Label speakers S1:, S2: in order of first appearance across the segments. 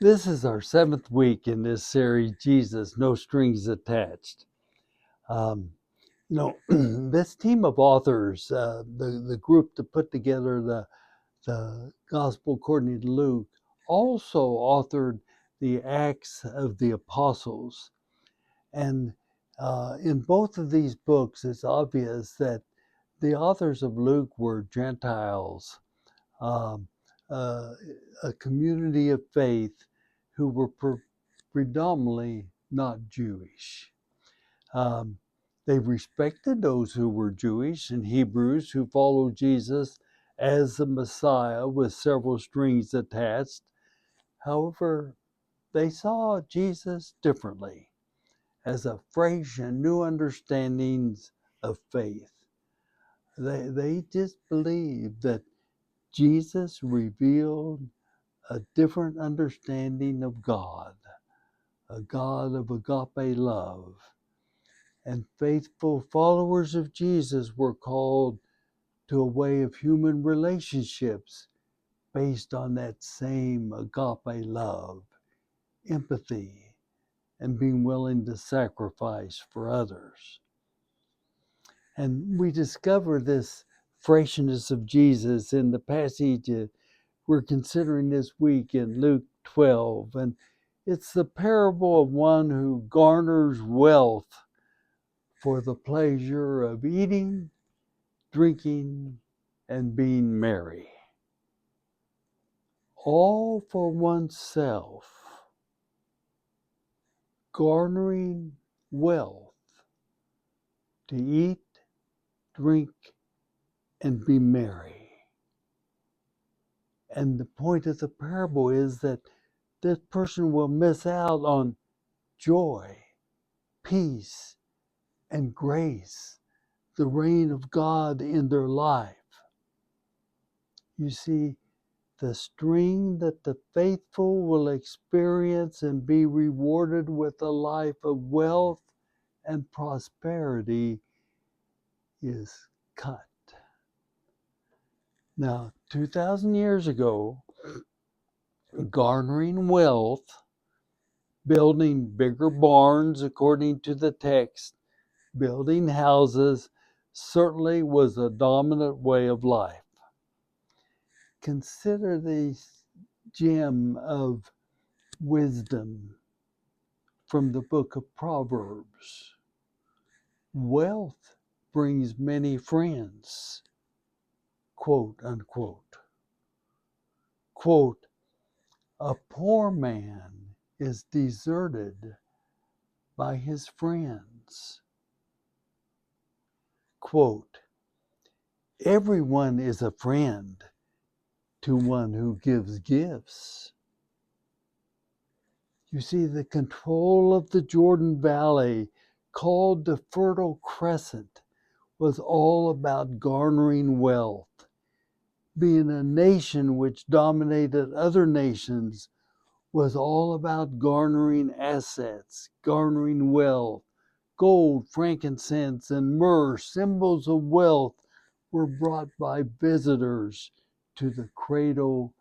S1: This is our seventh week in this series, Jesus, No Strings Attached. Um, this team of authors, the group that put together the Gospel according to Luke, also authored the Acts of the Apostles. And in both of these books, it's obvious that the authors of Luke were Gentiles, um, uh, a community of faith who were predominantly not Jewish. Um, they respected those who were Jewish and Hebrews who followed Jesus as the Messiah with several strings attached. However, they saw Jesus differently, as a fresh and new understandings of faith. They just believed that Jesus revealed a different understanding of God, a God of agape love. And faithful followers of Jesus were called to a way of human relationships based on that same agape love, empathy, and being willing to sacrifice for others. And we discover this freshness of Jesus in the passage we're considering this week in Luke 12. And it's the parable of one who garners wealth for the pleasure of eating, drinking, and being merry. All for oneself, garnering wealth to eat, drink, and be merry. And the point of the parable is that this person will miss out on joy, peace, and grace, the reign of God in their life. You see, the string that the faithful will experience and be rewarded with a life of wealth and prosperity is cut. Now, 2,000 years ago, garnering wealth, building bigger barns according to the text, building houses, certainly was a dominant way of life. Consider the gem of wisdom from the book of Proverbs. Wealth brings many friends, quote unquote. Quote, a poor man is deserted by his friends. Quote, everyone is a friend to one who gives gifts. You see, the control of the Jordan Valley, called the Fertile Crescent, was all about garnering wealth. Being a nation which dominated other nations was all about garnering assets, garnering wealth. Gold, frankincense, and myrrh, symbols of wealth, were brought by visitors to the cradle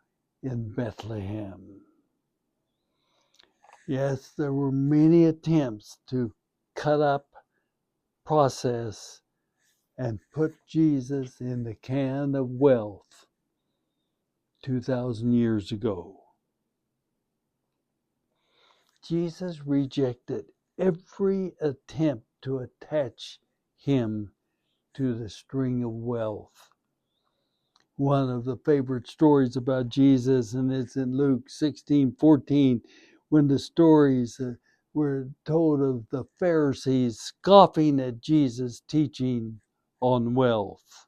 S1: in Bethlehem. Yes, there were many attempts to cut up, process, and put Jesus in the can of wealth 2,000 years ago. Jesus rejected every attempt to attach him to the string of wealth. One of the favorite stories about Jesus, and it's in Luke 16:14, when the stories were told of the Pharisees scoffing at Jesus' teaching on wealth.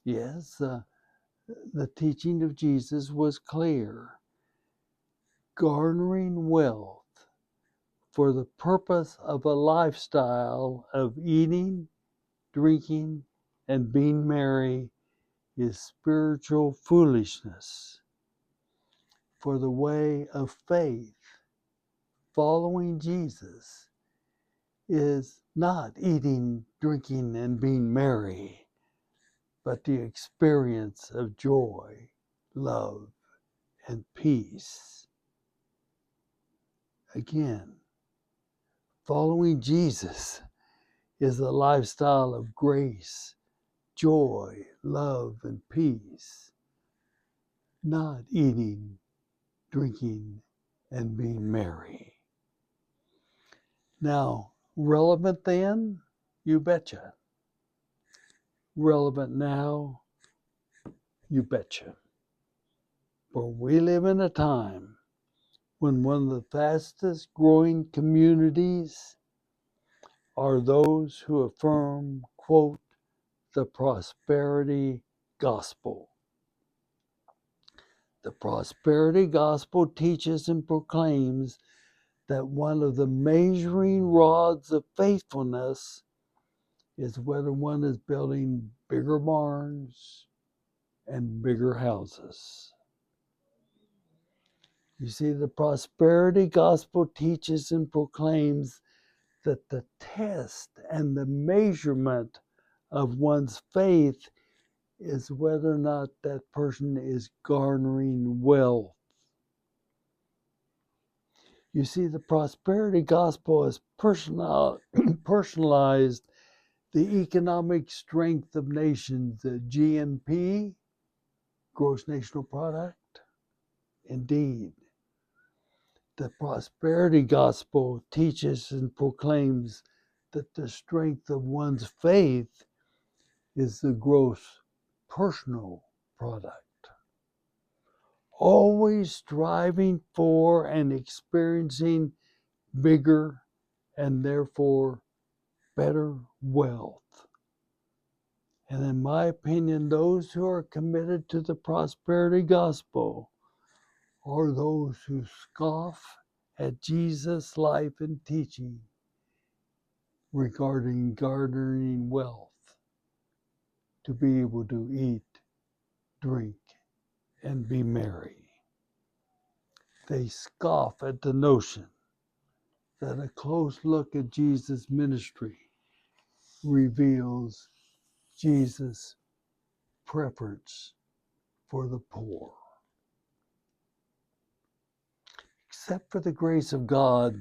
S1: Yes, the teaching of Jesus was clear. Garnering wealth for the purpose of a lifestyle of eating, drinking, and being merry is spiritual foolishness. For the way of faith, following Jesus, is not eating, drinking, and being merry, but the experience of joy, love, and peace. Again, following Jesus is a lifestyle of grace, joy, love, and peace, not eating, drinking, and being merry. Now, relevant then? You betcha. Relevant now? You betcha. For we live in a time when one of the fastest growing communities are those who affirm, quote, the prosperity gospel. The prosperity gospel teaches and proclaims that one of the measuring rods of faithfulness is whether one is building bigger barns and bigger houses. You see, the prosperity gospel teaches and proclaims that the test and the measurement of one's faith is whether or not that person is garnering wealth. You see, the prosperity gospel has personalized the economic strength of nations, the GNP, gross national product. Indeed, the prosperity gospel teaches and proclaims that the strength of one's faith is the gross personal product. Always striving for and experiencing bigger and therefore better wealth. And in my opinion, those who are committed to the prosperity gospel are those who scoff at Jesus' life and teaching regarding garnering wealth to be able to eat, drink, and be merry. They scoff at the notion that a close look at Jesus' ministry reveals Jesus' preference for the poor. Except for the grace of God,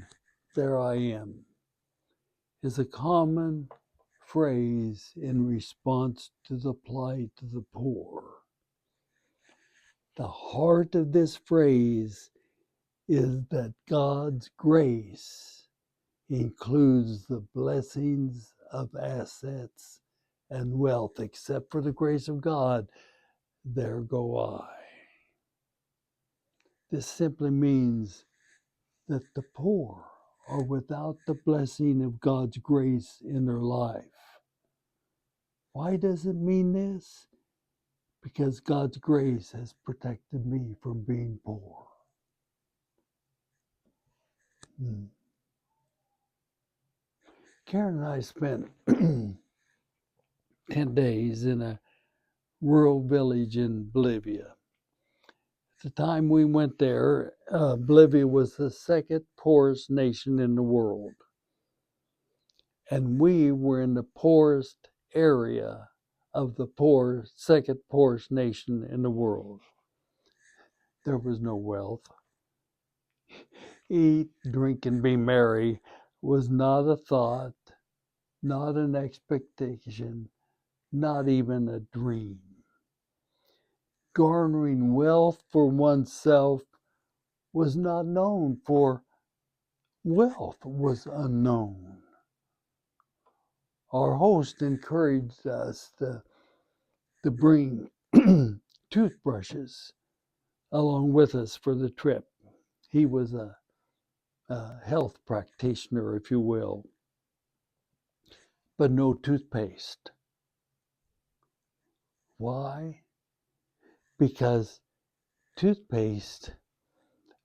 S1: there I am, is a common phrase in response to the plight of the poor. The heart of this phrase is that God's grace includes the blessings of assets and wealth. Except for the grace of God, there go I. This simply means that the poor are without the blessing of God's grace in their life. Why does it mean this? Because God's grace has protected me from being poor. Karen and I spent 10 days in a rural village in Bolivia. At the time we went there, Bolivia was the second poorest nation in the world. And we were in the poorest area of the second poorest nation in the world. There was no wealth. Eat, drink, and be merry was not a thought, not an expectation, not even a dream. Garnering wealth for oneself was not known, for wealth was unknown. Our host encouraged us to bring toothbrushes along with us for the trip. He was a health practitioner, if you will, but no toothpaste. Why? Because toothpaste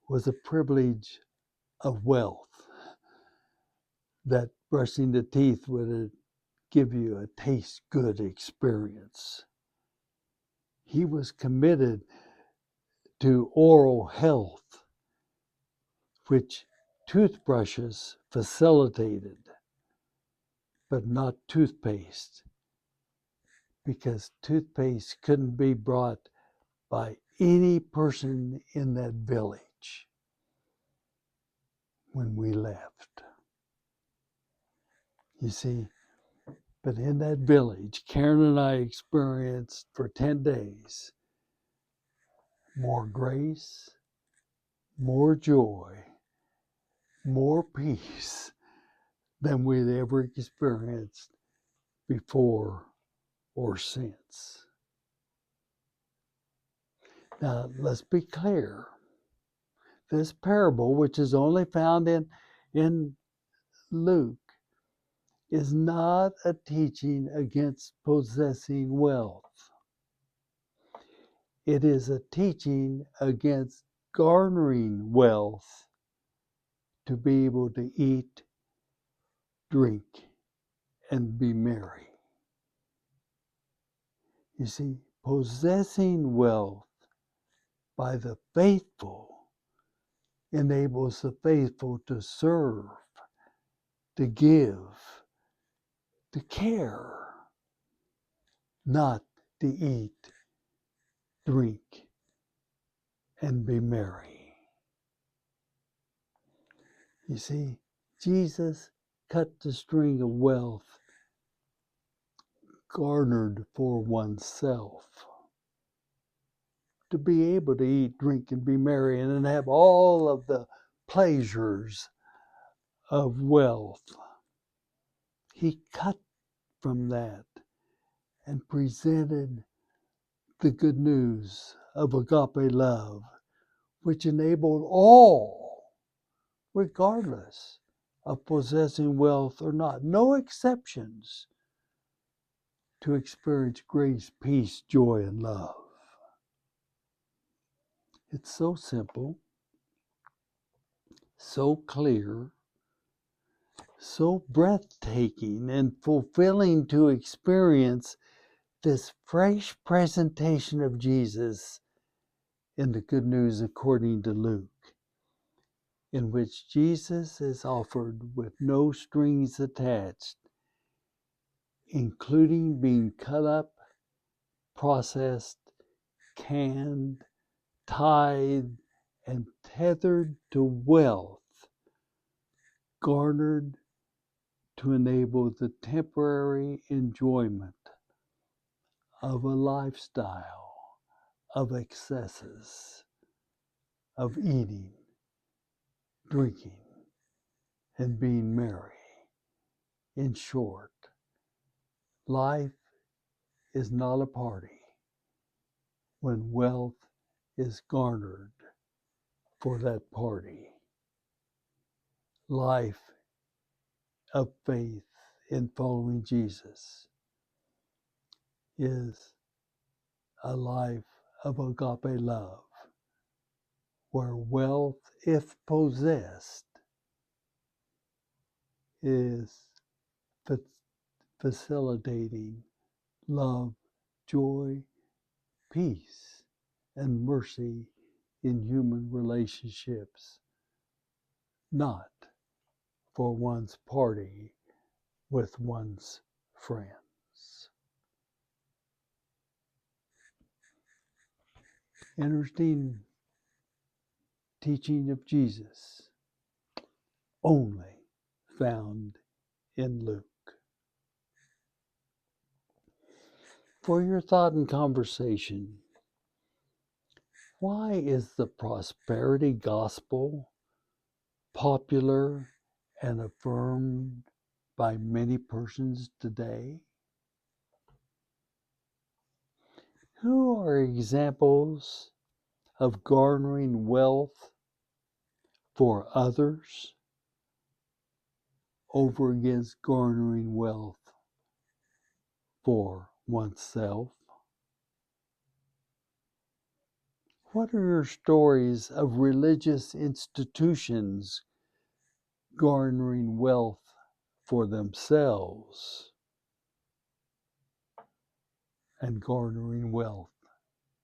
S1: was a privilege of wealth, that brushing the teeth would give you a taste good experience. He was committed to oral health, which toothbrushes facilitated, but not toothpaste, because toothpaste couldn't be brought by any person in that village. when we left. You see, but in that village, Karen and I experienced for 10 days more grace, more joy, more peace than we'd ever experienced before or since. Now, let's be clear. This parable, which is only found in Luke, is not a teaching against possessing wealth. It is a teaching against garnering wealth to be able to eat, drink, and be merry. You see, possessing wealth by the faithful enables the faithful to serve, to give, to care, not to eat, drink, and be merry. You see, Jesus cut the string of wealth garnered for oneself to be able to eat, drink, and be merry and then have all of the pleasures of wealth. He cut from that and presented the good news of agape love, which enabled all, regardless of possessing wealth or not, no exceptions, to experience grace, peace, joy, and love. It's so simple, so clear, so breathtaking and fulfilling to experience this fresh presentation of Jesus in the Good News according to Luke, in which Jesus is offered with no strings attached, including being cut up, processed, canned, tied, and tethered to wealth garnered to enable the temporary enjoyment of a lifestyle of excesses, of eating, drinking, and being merry. In short, life is not a party when wealth is garnered for that party. Life of faith in following Jesus is a life of agape love, where wealth, if possessed, is facilitating love, joy, peace, and mercy in human relationships, not for one's party with one's friends. Interesting teaching of Jesus, only found in Luke. For your thought and conversation, why is the prosperity gospel popular and affirmed by many persons today? Who are examples of garnering wealth for others over against garnering wealth for oneself? What are your stories of religious institutions garnering wealth for themselves and garnering wealth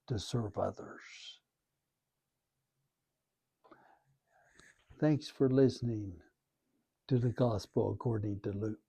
S1: to serve others? Thanks for listening to the Gospel according to Luke.